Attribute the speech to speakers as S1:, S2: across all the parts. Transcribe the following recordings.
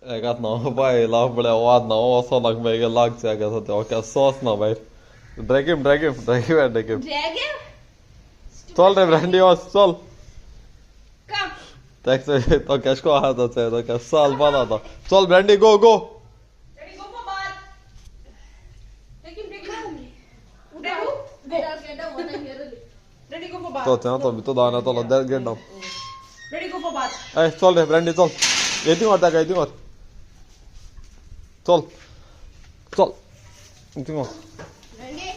S1: Jeg got noe baila, ble ładna, o sånn meg lagd seg, så det var ikke sås nå, bail. Dragim.
S2: Dragon?
S1: Sol ray brandy os, sol.
S2: Come.
S1: Tak se to kaško hada se, to ka sal bana to. Sol brandy go.
S2: Ready, go for bath. Take him. Ready, go for bath.
S1: To te to to dana to del get down.
S2: Ready, go for bath.
S1: Sol ray brandy sol. Yeti mata ka yeti mata. Sol. Yeti mata.
S2: Ready?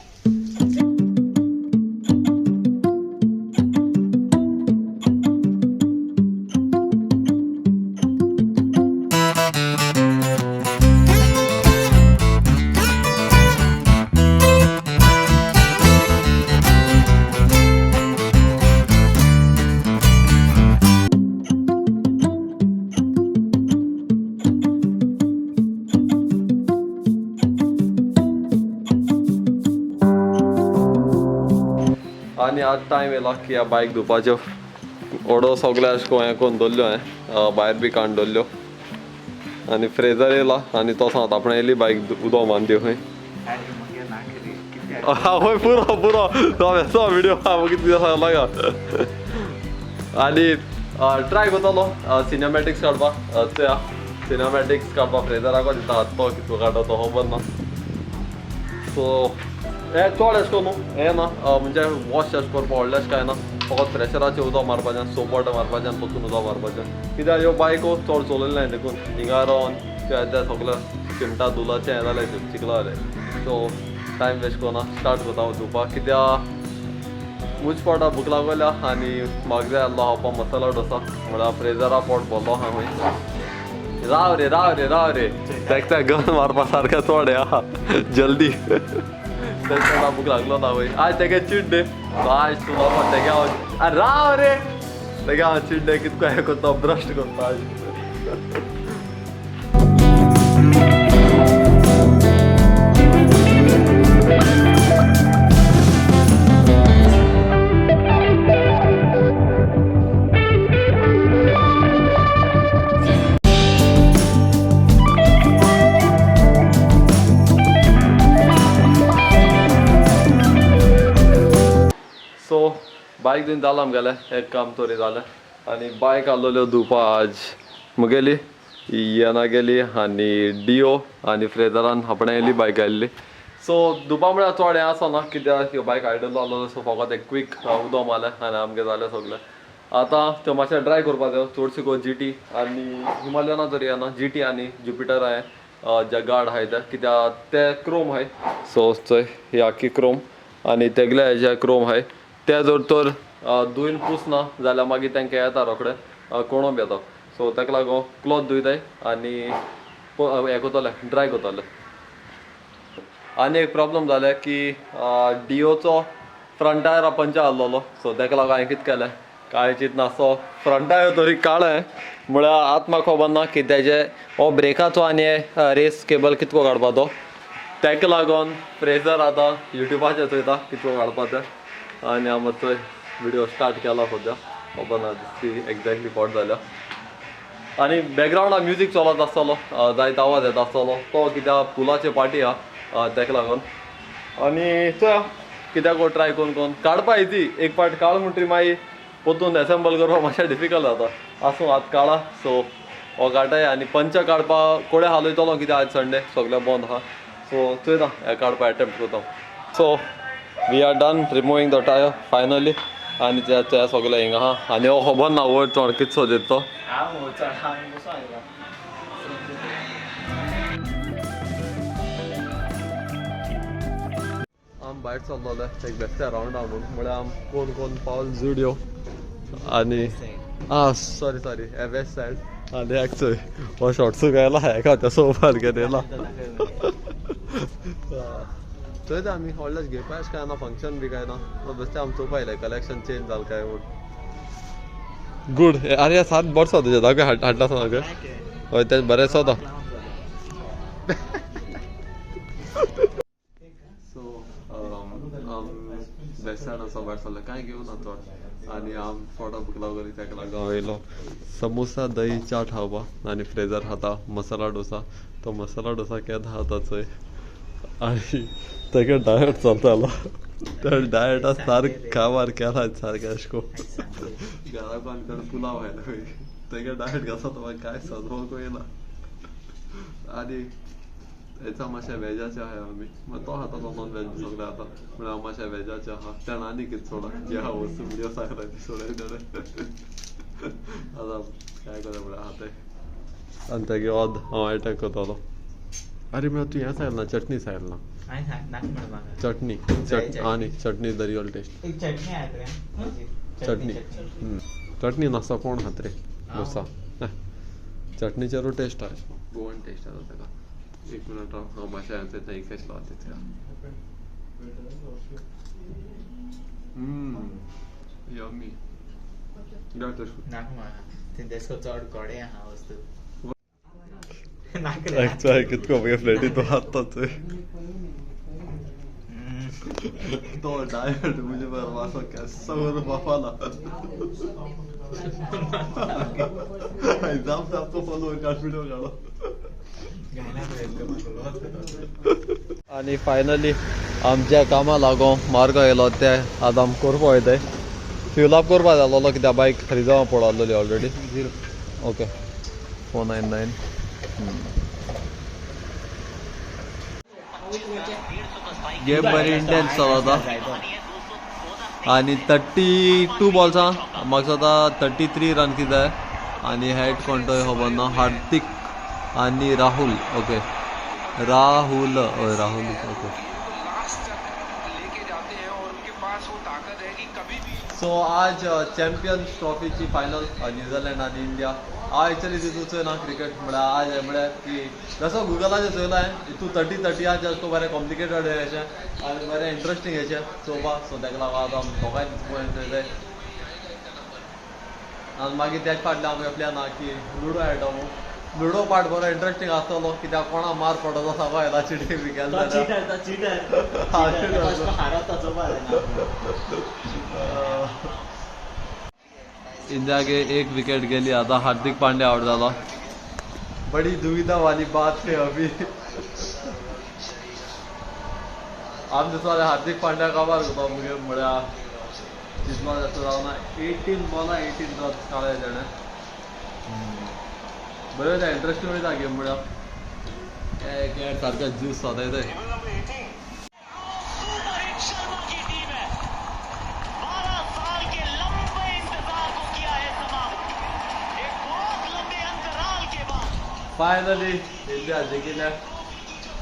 S1: आणि आज time येला की बायक धुवपाच्यो ओडो सगळे अशें हें करून दवरल्यो हांवें भायर बी काडून दवरल्यो आनी फ्रेजर येयला आनी तो सांगता आपण येयली बायक उदो मान दिव खंय हय पुरो तो व्हिडिओ कितले दिसा लागा आनी ट्राय करतलो सिनेमॅटिक्स काडपाक त्या सिनेमॅटिक्स काडपाक फ्रेजराक दिता तो कितलो काडटा तो खबर ना सो हे चड अशें करून हें ना म्हणजे वॉश अशें करपाक व्हडलें अशें काय ना फकत प्रेशराचें उदक मारपाचें सोप वॉटर मारपाचें आनी पसून उदक मारपाचें कित्याक ह्यो बायको चड चलयल्यो नाय देखून हिंगा रावन ते सगळें चिमटा धुलाचें हें जालें चिकला जालें सो टायम वेस्ट करना स्टार्ट करता हांव धुवपाक कित्याक उंच पोटा भूक लागल्या आनी म्हाका जाय आसलो खावपाक मसाला डोसा म्हळ्यार फ्रेजरा पोट भरलो आहा खंय राव रे तेका गन मारपा सारकें चड आहा जल्दी तेका भूक लागलो ना वय आज तेगे चीट डे आज तूं तेगे राव रे तेगे हांव चीट डे कितको हें करता ब्रश करता आज सो बायक घेवन जालां आमगेलें एक काम तरी जालें आनी बायक आहलोल्यो धुवपा आज मुगेली येना गेली आनी डिओ आनी फ्रेजरान आपणें येयली बायक आयिल्ली सो धुवपा म्हळ्यार चड हें आसना कित्याक ह्यो बायक आयडलो आहलो सो फकत एक क्वीक उदक मारलें आनी आमगे जालें सगळें आतां त्यो मातशें ड्राय करपा जायो चडशी गो GT आनी हिमालयना तरी येना GT आनी ज्युपिटर हांवें जे गार्ड आहाय ते कित्याक ते क्रोम आहाय सो चोय ही आख्खी क्रोम आनी तेगले हेजे क्रोम आहाय ते जर तर धुवन पुसना जाल्यार मागीर तांकां येता रोखडें कोणोप येता सो ताका लागून क्लॉथ धुयताय आनी हें करतले ड्राय करतले आनी एक प्रॉब्लम जालें की डिओचो फ्रंट टायर पंचर आहलोलो सो ताका लागून हांवें कितें केलें कांय चिंतना सो फ्रंट टायर तरी काळें म्हळ्यार आतां म्हाका खबर ना की तेजे हो ब्रेकाचो आनी रेस केबल कितको काडपा तो ताका लागून फ्रेजर आतां युट्यूबाचेर चोयता कितको काडपा तें आनी हांव मातसो व्हिडिओ स्टार्ट केला सद्या खबर ना ती एक्झॅक्टली कोट जाल्या आनी बॅकग्रावंडाक म्युजीक चलत आसतलो जायतो आवाज येता आसतलो तो कित्याक पुलाचे पार्टी आहा ताका लागून आनी चोया कित्याक ट्राय करून काडपा इजी एक पार्ट काळ म्हणटरी मागीर पोतून एसेंबल करपाक मातशें डिफिकल्ट जाता आसूं आतां काळा सो हो काडटाय आनी पंच काडपाक कोडे हालयतलो कित्याक आज संडे सगळें बंद आहा सो चोयता हें काडपाक एटेम्प्ट करता so we are done removing the tyre finally आनी ते सगळें हिंगा आहा आनी हो खबर ना वयर चड कितसो देतो आम भायर चल्लोले एक बेश्टे रावंड आहा म्हणून म्हळ्यार कोण पावल जुडियो आनी सॉरी हे वेस्ट सायड आनी एक चोय हो शॉर्ट्सू गायला हेका त्या सोफार घेवन येयला चोयता आमी व्हडलेंच घेवपा अशें काय ना फंक्शन बी काय ना बेश्टें आमी चोवपा येयलें कलेक्शन चेंज जालें काय म्हूण गूड आरे सात बरें तुजें दाखय हाडला सांग हय तें बरें सोदा सो बेश्टें आसा भायर सरलें कांय घेवं ना चड आणि आम थोडा भूक लागली ताका लागून येयलो समोसा दही च्या खावपा आनी फ्रेजर खाता मसाला डोसा तो मसाला डोसा केन्ना खाता चोय आनी ताका डायट चलतालो त्या डायटा सारक कामार केला सारकें अशें करून घरा बांदकडे पुलाव आयलो ताका डायट घालता म्हाका कांय सजोवंक येना आनी हेचा मातशें वेजाचे आहा आमी तो खातालो नॉन वेज सगळें खाता म्हळ्यार हांव मातशें वेजाचे आहा तेणा आनी कितें सोडा जे आहा वस्तू विडियो सांगला ती सोडयतले आतां काय करूं म्हळ्यार आतां आनी तेगे ओद हांव अटॅक करतालो अरे म्हळ्यार तूं हें सांगलें ना चटणी सांगलें ना चटणी आनी चटणी द रियल टेस्ट चटणी चटणी नासा कोण खात रे डोसा चटणीचेरू टेस्ट आहे गोवन टेस्ट आहे ताका एक मिनट राव हांव मातशें हांचे थंय कशें लावता तितका यम्मी
S3: चड गोडे आहा वस्तू
S1: कितको म्हगे फ्लॅटी तो हात तो डायट म्हणजे मातसो केस्सो करून बापाला जाम तो फोलो काढ काढो आणि फायनली आमच्या कामा लागून मार्ग येयलो ते आतां आमकां करपा वयताय फ्यूल अप करपा जाय आसलो कित्याक बायक फ्रिजां पडलेली ऑलरेडी ओके 499 गेम बरी इंटेन्स चलता आणि 32 बॉल्सां म्हाका सद्दां 33 रन कितें जाय आनी हेड कोण तो खबर ना हार्दिक आणि Rahul okay Rahul okay so आज चॅम्पियन्स ट्रॉफीची फायनल न्यूझीलंड आणि इंडिया हांव एक्चुअली तितून चोयना क्रिकेट म्हळ्यार आज म्हळ्यार की जसो गुगलाचेर चोयलां हितू 30 आज तो बरें कॉम्प्लिकेटेड अशें आनी बरें इंट्रस्टींग अशें चोवपाक सो ताका लागून आतां दोगांय पॉयंट चोयताय आनी मागीर तेच फाटल्यान आमकां प्लॅन आहा की लुडो खेळटा लुडो पार्ट बरो इंट्रस्टींग आसतलो कित्याक कोणा मार पडत आसा पळय ला चिटी बी केलें इंडियागे एक विकेट गेली आता हार्दिक पांड्या आउट जालो बड़ी दुविधा वाली बात है अभी आम दिसवाले हार्दिक पांड्या काबार करता मुगे म्हळ्यार दिसवा जाता जावना 18 बॉला 18 रन्स काडले तेणें बरें त्या इंट्रस्टींग वयता गेम म्हळ्यार एक सारको ज्यूस सोदायताय फायनली इंडिया जिखिल्या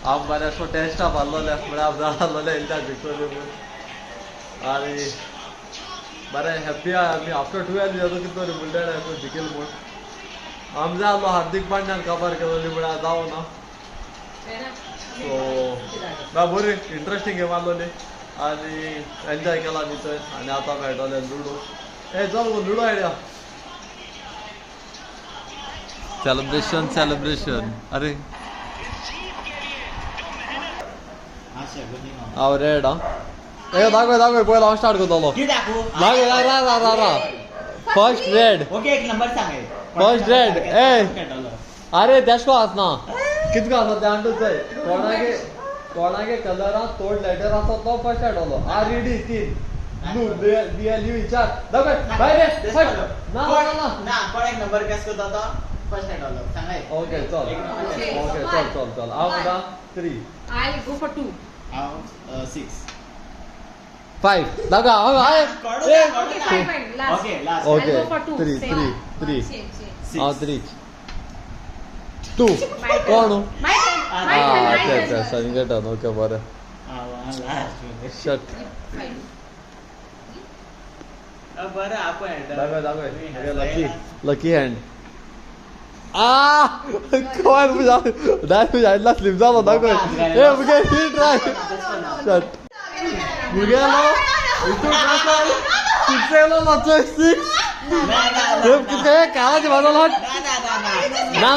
S1: हांव बऱ्याचो टेस्टा मारलोले म्हळ्यार जालोले इंडिया जिखतली म्हूण आनी बरें हॅप्पी आहा आमी आफ्टर 12 इयर्स कितें तरी बुलढाणा जिखील म्हूण आम जाय आसलो हार्दिक पांड्यान काबार केलोली म्हळ्यार जावं ना सो बरी इंट्रस्टींग गेम आसलोली आनी एन्जॉय केला आमी थंय आनी आतां मेळटले लुडो चल गो लुडो आयडिया सेलिब्रेशन अरे हांव रेड आं दाखय पयलो हांव स्टार्ट करतलो फर्स्ट रेड फर्स्ट रेड अरे तेशको आसना कितको आसा तें आंटूच जाय कोणागे कलरान तोड लेटर आसा तो फर्स्ट येतलो RED 3 ब्लू BLU 4 दाखय भायर
S3: नंबर केस करता
S1: ओके चल हांव म्हणटा 3
S2: I'll go for 2.
S3: 6
S1: 5 दाखा
S2: Okay, fine. Last.
S3: last.
S1: Okay
S2: I'll go for 2.
S1: 3
S2: Same.
S1: हांव 3 2 कोण
S2: My turn. My
S1: अच्छा संजय टर्न ओके बरें शट
S3: बरं आपण
S1: दाखय लकी हँड कोण तुझ्या हाडला स्लिप जालो दाखय मुगे हिट राय शट मुगेलो सिक्स येयलो मातसो 6 कितें काळाची बाजूला हट ना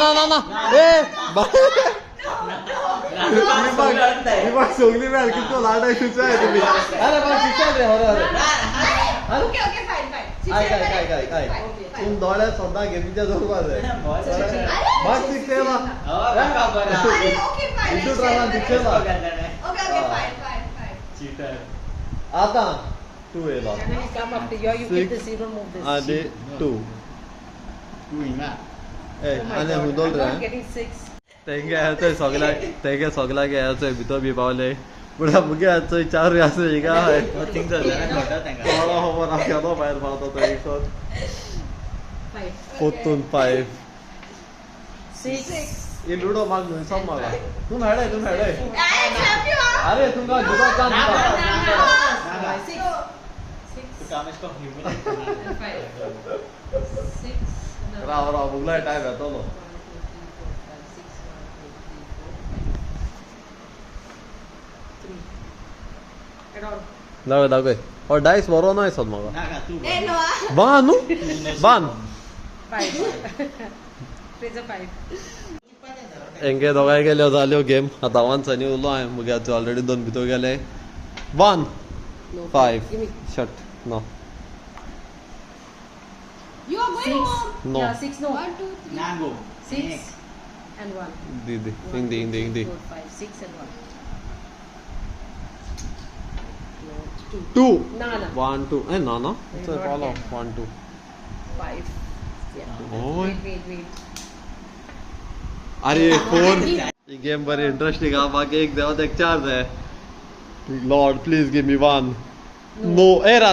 S1: सगळी वेळ कितको लाडाय सुचाय तुम्ही अरे पण शिक्षण रे
S2: Okay, fine.
S1: काय तुम दोळ्यात स्वतः गेमीच्या जोरवा जाय बस शिकलेला
S2: Okay, fine.
S1: इथून राहणार शिकलेला
S2: Okay, fine.
S3: चीटर
S1: आता 2 येला
S4: And then you come after you, you keep this, you don't move this.
S1: आणि 2
S3: तू हिंगा
S1: ए
S4: Oh my
S1: आणि
S4: God,
S1: हुदोल
S4: I'm
S1: ray
S4: not getting 6.
S1: तेंगे याचोय सगळ्याक याचोय भितर बी पावले पुढे मुगे याचोय 4 याचोय हिगा आहे
S3: थिंग जाल्यार घडटा तांकां
S1: मला खबर आसलो भायर पावता तो एक सोन
S4: 5.
S1: पोतून 5
S4: 6.
S1: ई लुडो माग न्हू सम मागा तू हेडय
S2: I help you out.
S1: अरे तुमका जुदा चान्स दिता
S4: 6.
S3: तू कामेश को ह्युमिलेट
S4: And 5. 6.
S1: राव मुगला टाइम येतलो
S4: 3. At all.
S1: दाखय और डायस बरो नाही सद मागा
S3: नाका तू
S2: Eh, no.
S1: बान बान
S4: 5. Raise a 5.
S1: एंगे दोगाय गेल्यो जाल्यो गेम आतां वांचांनी उरलो हांवें मुगे ऑलरेडी 2 भितर गेले 1
S4: No.
S1: 5
S4: Give me.
S1: Shut no
S2: You are going
S4: 6.
S2: home.
S1: No.
S4: Yeah, 6, no.
S2: 1, 2, 3.
S3: Nago
S4: 6 and 1.
S1: दीदी
S4: 1,
S1: इंदी
S4: 2, 4, 5, 6 and 1. No, 2.
S1: 2
S4: No.
S1: 1 2 ए ना ना
S4: We're
S1: it's
S4: not
S1: follow
S4: yet.
S1: 1 2
S4: 5. Yeah.
S1: Oy.
S4: Wait.
S1: अरे 4 ही गेम बरी इंटरेस्टिंग हा बाकी एक देवात एक 4 आहे lord please give me 1 no ए रा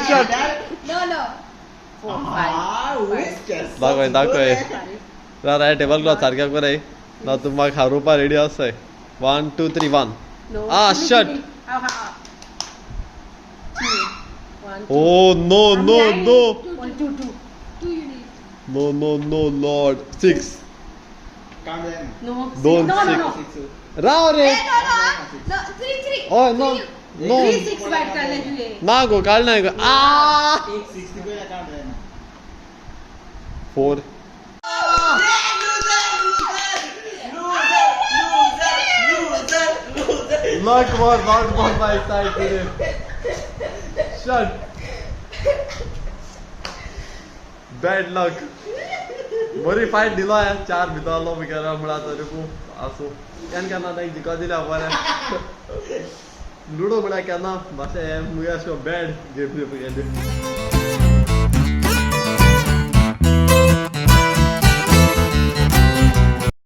S1: शट
S2: No, no.
S4: 4, 5.
S1: दाखय रा टेबल क्लॉथ सारख्या करे ना तुम्हाला खारुपा रेडी आसाय 1 2 3 1
S4: No.
S1: Ah,
S4: Give me,
S1: shut.
S4: give me. Ah. 2. 1, 2.
S1: Oh no no no
S4: 1, 2, 2.
S2: 2 you need.
S1: No lord 6
S3: count them
S4: No.
S1: Don't
S4: No, no,
S1: six.
S4: no.
S1: राव रे
S2: Eh, no. No, 3, 3.
S1: ओय नो नो
S4: 3, 6 बैठ कर ले तू ये.
S1: ना गो काढ नाही गो आ
S3: 60 को count Dena
S1: 4 Luck was not on my side today. Shut. Bad luck. बरी फायट दिलो आहे 4 भितरलो बिचारा म्हणा तरी खूप असो केन्ना नाही जिका दिल्या बरें लुडो म्हणा केन्ना मातशें मुगे अशें बॅड गेम गेले